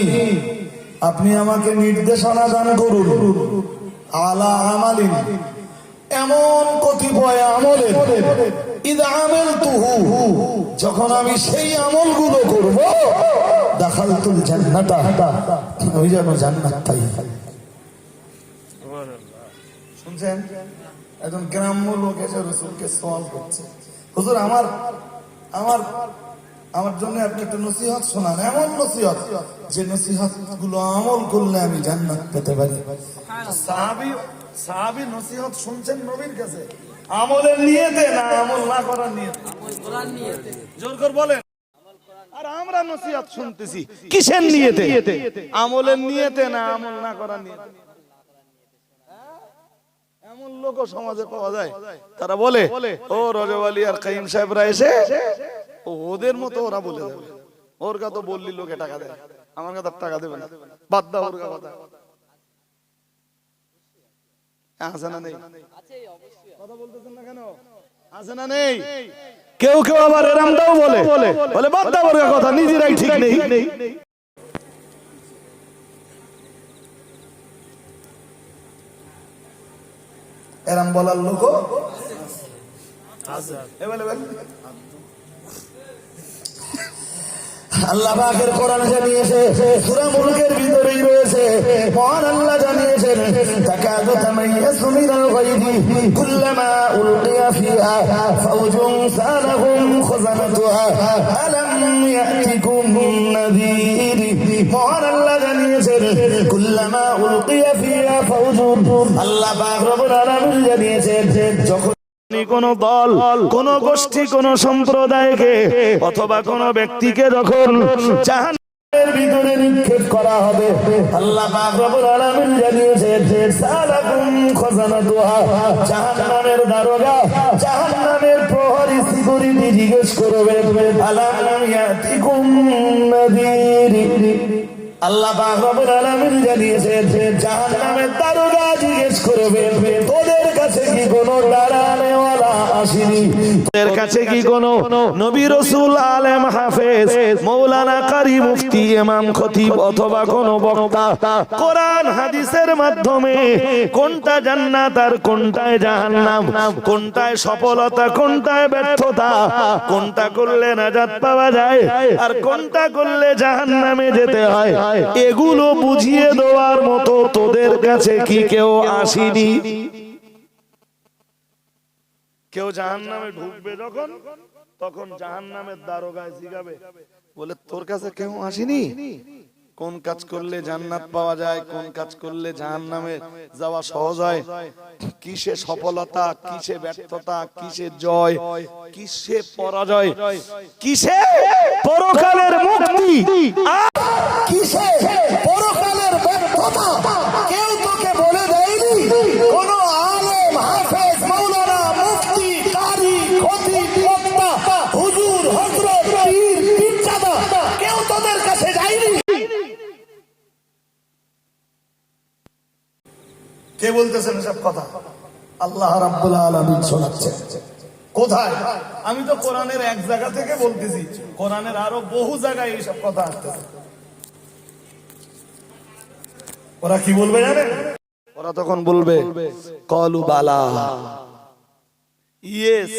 আপনি আমাকে নির্দেশনা দান করুন, আলা আমালিন, এমন কতিপয় আমলের, ইদা আমিলতুহু, যখন আমি সেই আমলগুলো করব, দাখালতুল জান্নাতা, আমি যেন জান্নাত পাই। শুনছেন? একজন গ্রাম্য লোক এসে রাসূলকে সওয়াল করছে, হুজুর আমার জন্য আপনি একটা নসিহত শোনান, এমন নসিহত যে নসিহত গুলো আমল করলে আমি জান্নাত পেতে পারি। সাহাবী নসিহত শুনছেন নবীর কাছে, আমলের নিয়তে না আমল না করার নিয়তে? জোর করে বলেন। আর আমরা নসিহত শুনতেছি কিসের নিয়তে? আমলের নিয়তে না আমল না করার নিয়তে? এমন লোক সমাজে পাওয়া যায়, তারা বলে ও রজব আলী আর কাইম সাহেবরা এসে ওদের মতো ওরা বলে দেবে, ওর কথা বললি লোকে টাকা দেয়, আমার কথা টাকা দেবে না, বাদ দাও ওর কথা। আছে না নেই? কথা বলতেছেন না কেন? আছে না নেই? কেউ আবার এরামটাও বলে বাদ দাও ওর কথা, নিজেরাই ঠিক নেই। এরাম বলার লোক আল্লাহ পাকের কোরআনে জানিয়েছে, সূরা মুলকের ভিতরেই রয়েছে, মহান আল্লাহ জানিয়েছেন, তাকাদু তামাইয়াজু মিনাল গায়বি কুল্লামা উলকিয়া ফিহা ফাওজুন সালাহুম খাযানাতুহা আলাম ইয়াতিকুম নাযীর। মহান আল্লাহ জানিয়েছেন, কুল্লামা উলকিয়া ফিহা ফাওজুন, আল্লাহ পাক রব্বুল আলামিন জানিয়েছেন, যখন কোন দল, কোন গোষ্ঠী, কোন সম্প্রদায়কে অথবা কোন ব্যক্তিকে যখন জাহান্নামের ভিতরে নিক্ষেপ করা হবে, আল্লাহ পাক রব্বুল আলামিন জানিয়েছেন, সালাকুম খাযানাতুহা, জাহান্নামের দারোগা, জাহান্নামের প্রহরী সিকিউরিটি জিজ্ঞেস করবে, আলাম ইয়াতিকুম নাযীর। আল্লাহ পাক রব্বুল আলামিন জানিয়েছেন, জাহান্নামের দারোগা জিজ্ঞেস করবে, তোদের কাছে কি কোনো ডরানেওয়ালা আসেনি? তোদের কাছে কি কোনো নবী রাসূল আলেম হাফেজ মৌলানা কারি মুফতি ইমাম খতিব অথবা কোন বক্তা কোরআন হাদিসের মাধ্যমে কোনটা জান্নাত আর কোনটায় জাহান্নাম, কোনটায় সফলতা কোনটায় ব্যর্থতা, কোনটা করলে নাজাত পাওয়া যায় আর কোনটা করলে জাহান্নামে যেতে হয়, এগুলো বুঝিয়ে দেওয়ার মতো তোদের কাছে কি কেউ আসেনি? কেউ জাহান্নামে ঢুকবে যখন, তখন জাহান্নামের দারোগায় জিগাবে, বলে তোর কাছে কেউ আসেনি? কোন কাজ করলে জান্নাত পাওয়া যায়, কোন কাজ করলে জাহান্নামে যাওয়া সহজ হয়, কিসে সফলতা, কিসে ব্যর্থতা, কিসে জয়, কিসে পরাজয়, কিসে পরকালের মুক্তি, কিসে পরকালের ব্যর্থতা কেউ তোকে বলে দেয়নি? কোন আলেম, হাফেজ, মাওলানা, মুফতি, কারি, খতিব, বক্তা, হুজুর, হযরত, পীর, পীরজাদা কেউ তোদের কাছে যায়নি? কে বলতেছেন এসব কথা? আল্লাহ রাব্বুল আলামিন শোনাচ্ছেন। কোথায়? আমি তো কোরআনের এক জায়গা থেকে বলতেছি, কোরআনের আরো বহু জায়গায় এইসব কথা আসতেছে। ওরা কি বলবে জানেন? ওরা তখন বলবে কলু বালা, ইয়েস,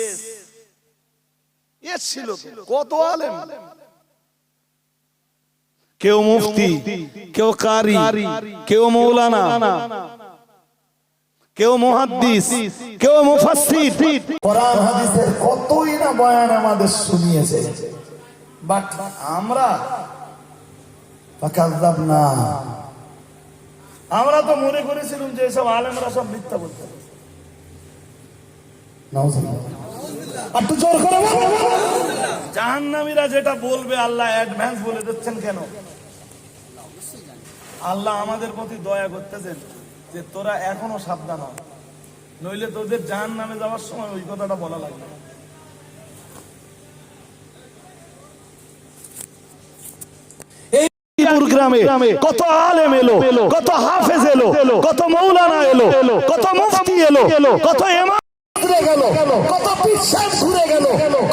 ইয়েস ছিল তো। কত আলেম, কেউ মুফতি, কেউ কারি, কেউ মৌলানা, কেউ মুহাদ্দিস, কেউ মুফাসসির, কোরআন হাদিসের কতই না বয়ান আমাদের শুনিয়েছে, বাট আমরা ফাকাযাবনা, আমরা তো মনে করেছিলাম যে সব আলেমরা সব মিথ্যা বলতে। নাউজুবিল্লাহ, একটু জোর করে বলো। জাহান্নামীরা যেটা বলবে আল্লাহ অ্যাডভান্স বলে দিচ্ছেন কেন? আল্লাহ আমাদের প্রতি দয়া করতেছেন যে তোরা এখনো সাবধান হ, নইলে তোদের জাহান্নামে যাওয়ার সময় ওই কথাটা বলা লাগবে। গ্রামে কত আলেম এলো, কত হাফেজ এলো, কত মৌলানা এলো, কত মুফতি এলো, কত ইমাম ঘুরে গেল, কত পীর সাহেব ঘুরে গেল,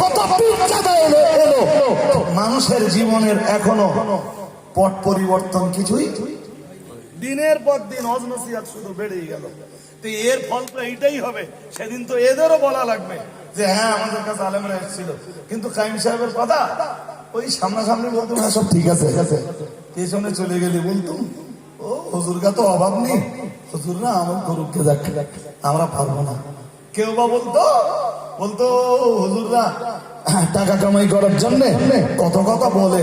কত পীরজাদা এলো। মানুষের জীবনের এখনো পট পরিবর্তন কিছুই, দিনের পর দিন অজনসিয়াত শুধু বেড়েই গেল। তো এর ফল তো এইটাই হবে, সেদিন তো এদেরও বলা লাগবে যে হ্যাঁ আমাদের কাছে আলেমরা এসেছিল, কিন্তু কাইম সাহেবের কথা ওই সামনাসামনি বলতুম হ্যাঁ সব ঠিক আছে, পেছনে চলে গেলে বলতুম ও হুজুরগা তো অভাব নেই, হুজুর না আমার গরুকে যাক, আমরা পারবো না। কেউ বা বলতো হুজুররা টাকা কামাই করার জন্য কত কথা বলে,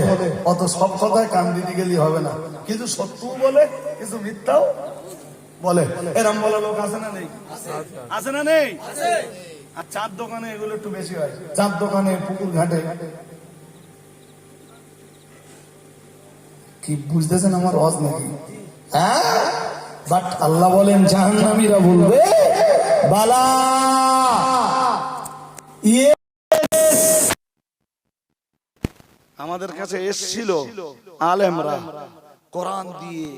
অত সব কথায় কান দিতে গেলে হবে না, কিছু সত্য বলে কিছু মিথ্যাও বলে। এরম বলা লোক আছে না নেই? আছে না নেই? আর চার দোকানে এগুলো একটু বেশি হয়, চার দোকানে, পুকুর ঘাটে। কি বুঝতেছেন আমার ওয়াজ নাকি? হ্যাঁ, বাট আল্লাহ বলেন জাহান্নামীরা বলবে বালা, আমাদের কাছে এসেছিল আলেমরা কোরআন দিয়ে,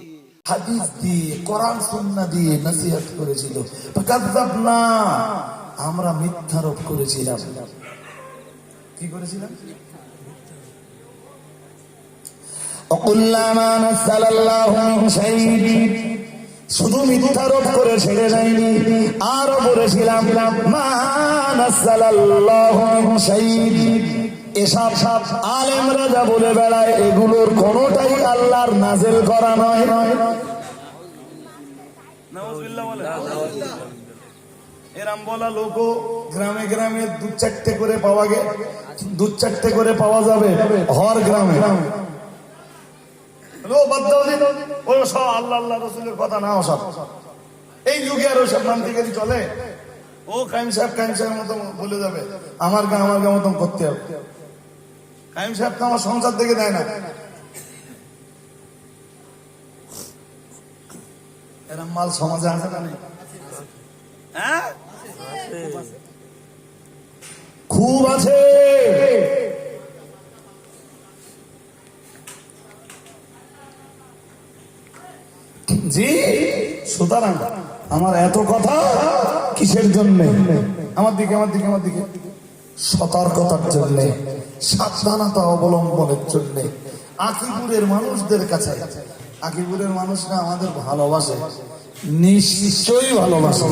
হাদিস দিয়ে, কোরআন সুন্নাহ দিয়ে নসিহত করেছিল, ফাকাযাবনা, আমরা মিথ্যারোপ করেছিলাম। কি করেছিলাম? অকুল্লামা নাযালাল্লাহু মিন শাইইন, শুধু মিথ্যারোপ করে ছেড়ে যায়নি, আরো বলেছিলাম মা নাযালাল্লাহু মিন শাইইন। এসব সব আলেমরা যা বলে বেড়ায় এগুলোর কোনোটাই আল্লাহর নাজেল করা নয়। নাউজুবিল্লাহ বলে। এরম বলা লোক গ্রামে গ্রামে দু চারটে করে পাওয়া গে, দু চারটে করে পাওয়া যাবে হর গ্রামে। ওই সব আল্লাহ আল্লাহ রসুলের কথা না, ওসব এই যুগে আর ওসব নাম থেকে চলে। ও কাইম সাহেব মতো বলে যাবে আমার গা মতন করতে হবে। কাইম সাহেব তো আমার সংসার থেকে দেয় না। এরম মাল সমাজে আছে না নেই? হ্যাঁ, খুব আছে। জি, সুতরাং আমার এত কথা কিসের জন্য? আমার দিকে সতর্কতার জন্য, সাবধানতা অবলম্বনের জন্য আকিপুরের মানুষদের কাছে, আকিপুরের মানুষরা আমাদের ভালোবাসে, নিশ্চয়ই ভালোবাসে।